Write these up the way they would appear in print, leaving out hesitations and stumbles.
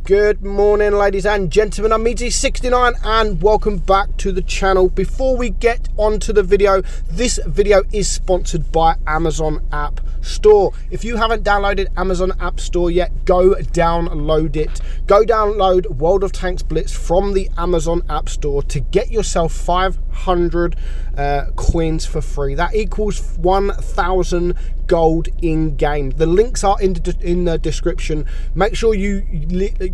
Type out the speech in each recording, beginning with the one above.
Good morning, ladies and gentlemen. I'm meadsy69 and welcome back to the channel. Before we get onto the video, this video is sponsored by Amazon App Store. If you haven't downloaded Amazon App Store yet, go download it. Go download World of Tanks Blitz from the Amazon App Store to get yourself 500 coins for free. That equals 1,000 gold in game. The links are in the description. Make sure you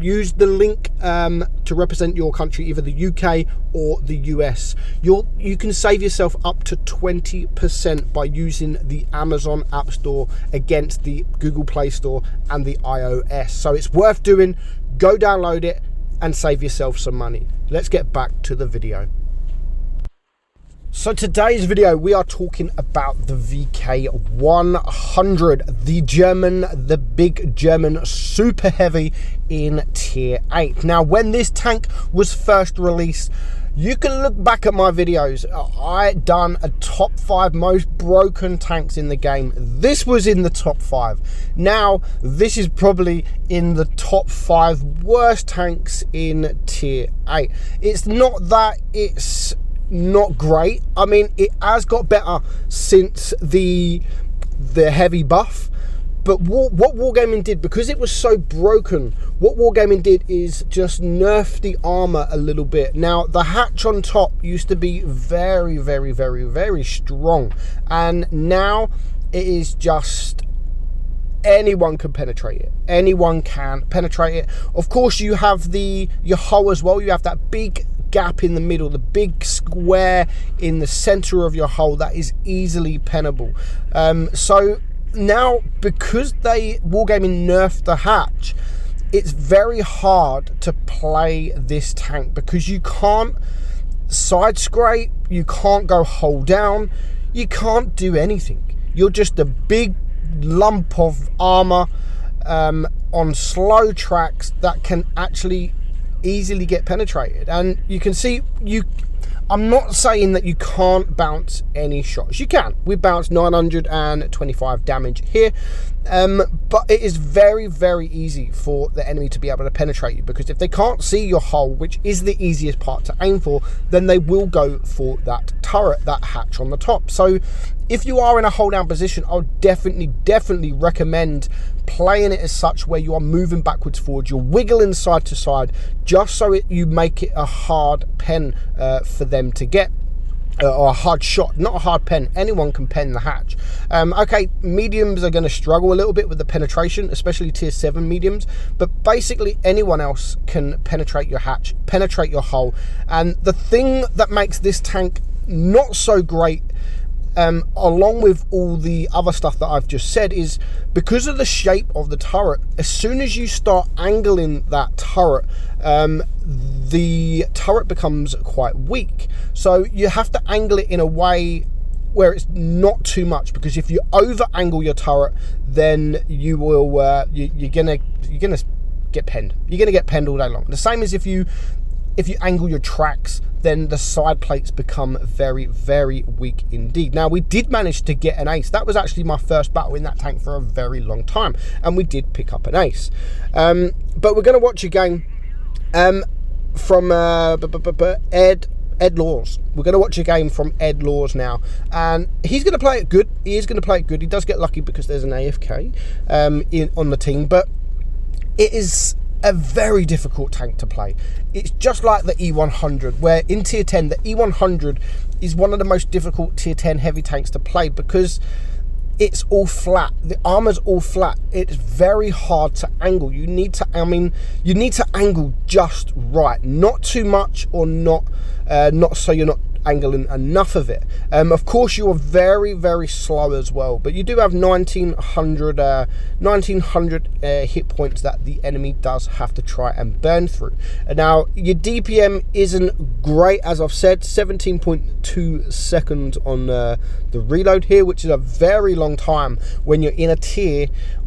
use the link to represent your country, either the UK or the US. You can save yourself up to 20% by using the Amazon App Store against the Google Play Store and the iOS. So it's worth doing. Go download it and save yourself some money. Let's get back to the video. So today's video, we are talking about the VK100, the big German super heavy in tier 8. Now, when this tank was first released, you can look back at my videos. I done a top 5 most broken tanks in the game. This was in the top 5. Now, this is probably in the top 5 worst tanks in tier 8. It's not that it's not great. I mean, it has got better since the heavy buff, but what Wargaming did, because it was so broken, what Wargaming did is just nerf the armor a little bit. Now, the hatch on top used to be very, very, very, very strong, and now it is just anyone can penetrate it. Anyone can penetrate it. Of course, you have your hull as well. You have that big gap in the middle, the big square in the center of your hull that is easily pennable. So now, because Wargaming nerfed the hatch, it's very hard to play this tank because you can't side scrape, you can't go hull down, you can't do anything. You're just a big lump of armor on slow tracks that can actually easily get penetrated. And you can see, I'm not saying that you can't bounce any shots. You can. We bounced 925 damage here, but it is very, very easy for the enemy to be able to penetrate you, because if they can't see your hull, which is the easiest part to aim for, then they will go for that turret, that hatch on the top. So if you are in a hold down position, I would definitely recommend playing it as such, where you are moving backwards, forwards, you're wiggling side to side, just so you make it a hard pen for them to get, or a hard shot, not a hard pen. Anyone can pen the hatch. Okay, mediums are going to struggle a little bit with the penetration, especially tier 7 mediums, but basically anyone else can penetrate your hatch, penetrate your hull. And the thing that makes this tank not so great, along with all the other stuff that I've just said, is because of the shape of the turret. As soon as you start angling that turret, the turret becomes quite weak. So you have to angle it in a way where it's not too much, because if you over angle your turret, then you will you're gonna get penned. You're gonna get penned all day long. The same as if you angle your tracks, then the side plates become very, very weak indeed. Now, we did manage to get an ace. That was actually my first battle in that tank for a very long time, and we did pick up an ace. But we're going to watch a game from Ed Laws. We're going to watch a game from Ed Laws now, and he's going to play it good. He is going to play it good. He does get lucky because there's an AFK on the team, but it is a very difficult tank to play. It's just like the E100, where in tier 10, the E100 is one of the most difficult tier 10 heavy tanks to play, because it's all flat. The armor's all flat. It's very hard to angle. You need to angle just right, not too much, or not so you're not angling enough of it. Of course, you are very, very slow as well, but you do have 1900 hit points that the enemy does have to try and burn through. Now, your DPM isn't great, as I've said, 17.2 seconds on the reload here, which is a very long time when you're in a tier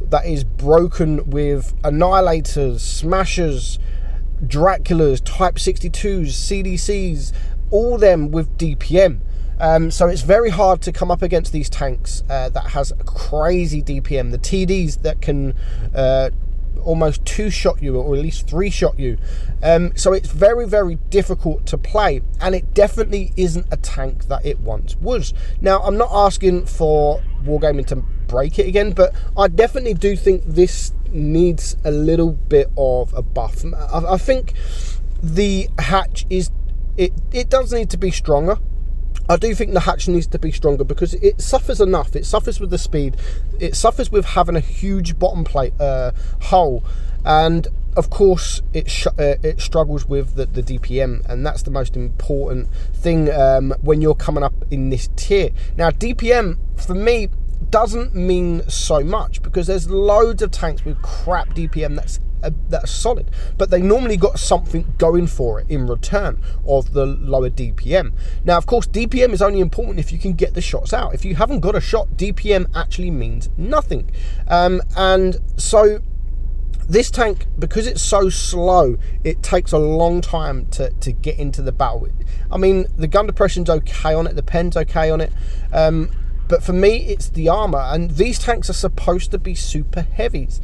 that is broken with Annihilators, Smashers, Draculas, Type 62s, CDCs, all them with DPM. So it's very hard to come up against these tanks that has crazy DPM. The TDs that can almost 2-shot you, or at least 3-shot you. So it's very, very difficult to play, and it definitely isn't a tank that it once was. Now, I'm not asking for Wargaming to break it again, but I definitely do think this needs a little bit of a buff. I think the hatch it does need to be stronger. I do think the hatch needs to be stronger because it suffers enough. It suffers with the speed. It suffers with having a huge bottom plate hull, and of course it struggles with the DPM, and that's the most important thing when you're coming up in this tier. Now, DPM for me doesn't mean so much because there's loads of tanks with crap DPM that's solid, but they normally got something going for it in return of the lower DPM. Now, of course, DPM is only important if you can get the shots out. If you haven't got a shot, DPM actually means nothing. And so this tank, because it's so slow, it takes a long time to get into the battle. I mean, the gun depression's okay on it, the pen's okay on it, but for me, it's the armor, and these tanks are supposed to be super heavies,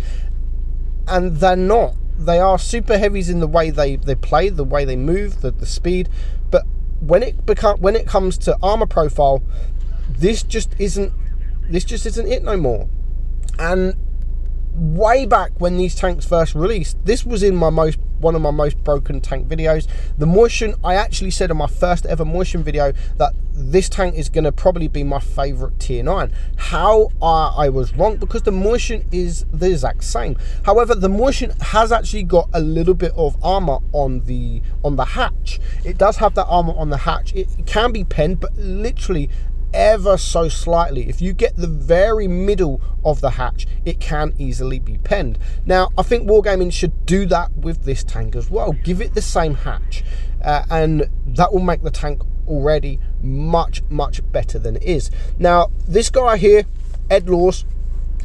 and they're not. They are super heavies in the way they play, the way they move, the speed, but when it comes to armor profile, this just isn't it no more. And way back when these tanks first released, this was in one of my most broken tank videos. The Motion, I actually said in my first ever Motion video that this tank is going to probably be my favorite tier 9. How I was wrong, because the Motion is the exact same. However, the Motion has actually got a little bit of armor on the hatch. It does have that armor on the hatch. It can be penned, but literally ever so slightly. If you get the very middle of the hatch, it can easily be penned. Now, I think Wargaming should do that with this tank as well. Give it the same hatch, and that will make the tank already much better than it is. Now, this guy here, Ed Laws,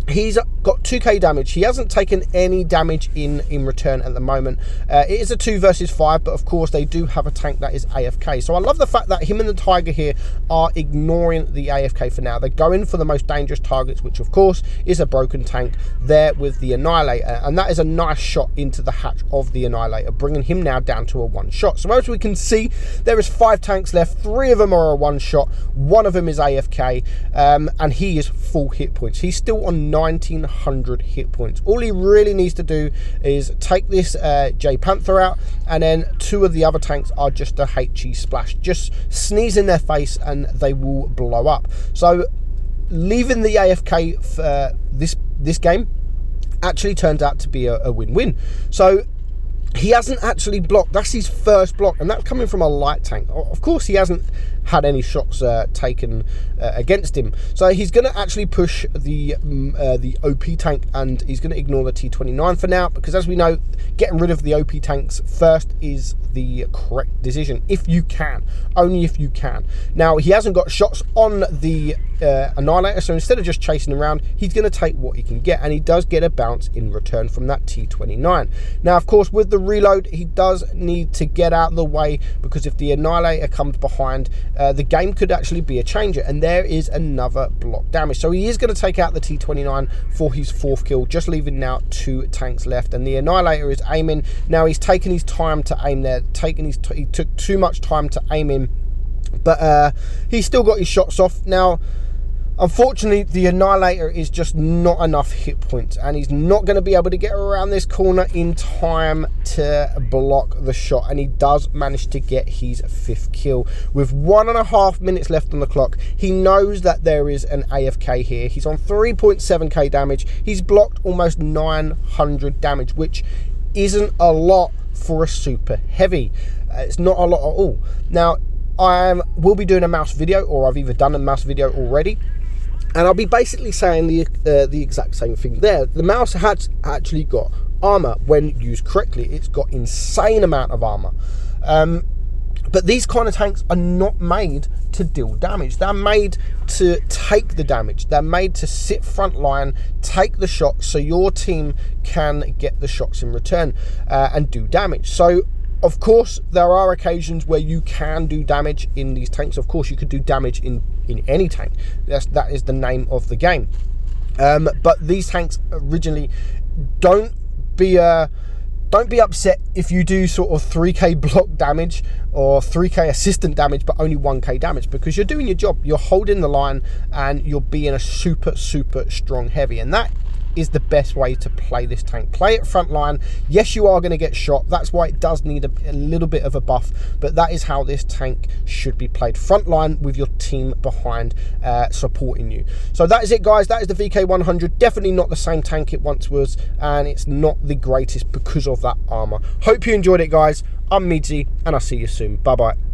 he's got 2k damage. He hasn't taken any damage in return at the moment. It is a 2 versus 5, but of course they do have a tank that is AFK. So I love the fact that him and the Tiger here are ignoring the AFK for now. They're going for the most dangerous targets, which of course is a broken tank there with the Annihilator, and that is a nice shot into the hatch of the Annihilator, bringing him now down to a 1 shot. So as we can see, there is 5 tanks left. 3 of them are a 1 shot. 1 of them is AFK, and he is full hit points. He's still on 1900 hit points. All he really needs to do is take this J Panther out, and then 2 of the other tanks are just a HE splash. Just sneeze in their face and they will blow up. So leaving the AFK for this game actually turned out to be a win-win. So he hasn't actually blocked. That's his first block, and that's coming from a light tank. Of course, he hasn't had any shots taken against him, so he's going to actually push the OP tank, and he's going to ignore the T29 for now, because as we know, getting rid of the OP tanks first is the correct decision, if you can, only if you can. Now, he hasn't got shots on the Annihilator, so instead of just chasing around, he's going to take what he can get, and he does get a bounce in return from that T29. Now, of course, with the reload, he does need to get out of the way, because if the Annihilator comes behind, the game could actually be a changer, and there is another block damage. So he is going to take out the T29 for his 4th kill, just leaving now 2 tanks left, and the Annihilator is aiming. Now, he's taken his time to aim there, he took too much time to aim in, but he's still got his shots off. Now, unfortunately, the Annihilator is just not enough hit points, and he's not going to be able to get around this corner in time to block the shot, and he does manage to get his 5th kill. With 1.5 minutes left on the clock, he knows that there is an AFK here. He's on 3.7k damage. He's blocked almost 900 damage, which isn't a lot for a super heavy. It's not a lot at all. Now, I will be doing a mouse video, or I've either done a mouse video already, and I'll be basically saying the exact same thing there. The mouse has actually got armor when used correctly. It's got insane amount of armor. But these kind of tanks are not made to deal damage. They're made to take the damage. They're made to sit front line, take the shots, so your team can get the shots in return and do damage. So, of course, there are occasions where you can do damage in these tanks. Of course, you could do damage in any tank. That is the name of the game. But these tanks originally don't don't be upset if you do sort of 3k block damage or 3k assistant damage, but only 1k damage, because you're doing your job. You're holding the line and you're being a super strong heavy, and that is the best way to play this tank. Play it front line. Yes, you are going to get shot. That's why it does need a little bit of a buff, but that is how this tank should be played. Front line with your team behind supporting you. So that is it, guys. That is the VK100. Definitely not the same tank it once was, and it's not the greatest because of that armor. Hope you enjoyed it, guys. I'm Meadsy, and I'll see you soon. Bye bye.